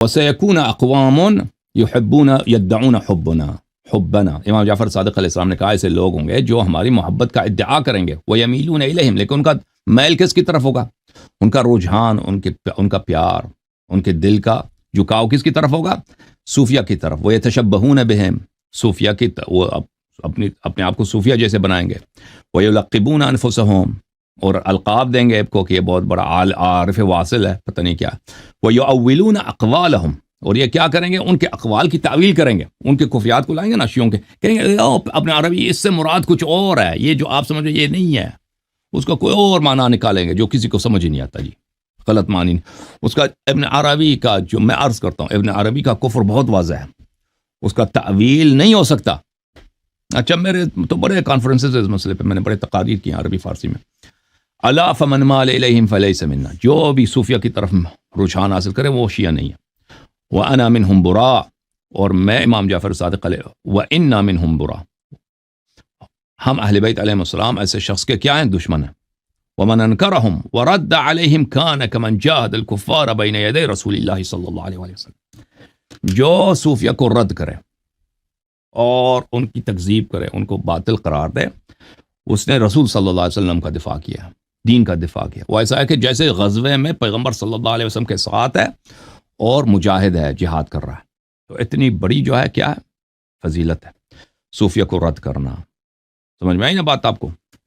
وسيكون اقوام يحبون يدعون حبنا. امام جعفر صادق علیہ السلام نے کہا ایسے لوگ ہوں گے جو ہماری محبت کا ادعا کریں گے. ويميلون اليهم، لیکن ان کا میل کس کی طرف ہوگا؟ ان کا رجحان، ان کا پیار، ان کے دل کا جھکاؤ کس کی طرف ہوگا؟ صوفیہ کی طرف. ويتشبهون بهم، صوفیہ کی وہ اپنے آپ کو صوفیہ جیسے بنائیں گے. ويلقبون انفسهم، اور القاب دیں گے آپ کو کہ یہ بہت بڑا عارف واصل ہے، پتہ نہیں کیا. ويؤولون اقوالهم، اور یہ کیا کریں گے؟ ان کے اقوال کی تعویل کریں گے، ان کے خفیات کو لائیں گے نا شیعوں کے، کہیں گے اپنے عربی اس سے مراد کچھ اور ہے، یہ جو آپ سمجھ رہے یہ نہیں ہے، اس کا کوئی اور معنی نکالیں گے جو کسی کو سمجھ ہی نہیں آتا جی، غلط معنی. اس کا ابن عربی کا جو میں عرض کرتا ہوں، ابن عربی کا کفر بہت واضح ہے، اس کا تعویل نہیں ہو سکتا. اچھا میرے تو بڑے کانفرنسز اس مسئلے پہ میں نے بڑے تقاریر کی ہیں عربی فارسی میں. الا فمن مال الیہم فلیس منا، جو بھی صوفیہ کی طرف رجحان حاصل کرے وہ شیعہ نہیں ہے. وانا منہم برا، اور میں امام جعفر صادق علیہ وانا منہم برا، ہم اہل بیت علیہ السلام ایسے شخص کے کیا ہیں؟ دشمن ہیں. ومن انکرہم ورد علیہم کان کمن جاہد الکفار بین یدی رسول اللہ صلی اللہ علیہ وسلم. جو صوفیہ کو رد کرے اور ان کی تکذیب کرے، ان کو باطل قرار دے، اس نے رسول صلی اللہ علیہ وسلم کا دفاع کیا، دین کا دفاع کیا. وہ ایسا ہے کہ جیسے غزوے میں پیغمبر صلی اللہ علیہ وسلم کے ساتھ ہے اور مجاہد ہے، جہاد کر رہا ہے. تو اتنی بڑی جو ہے کیا ہے؟ فضیلت ہے صوفیہ کو رد کرنا. سمجھ میں آئی نا بات آپ کو؟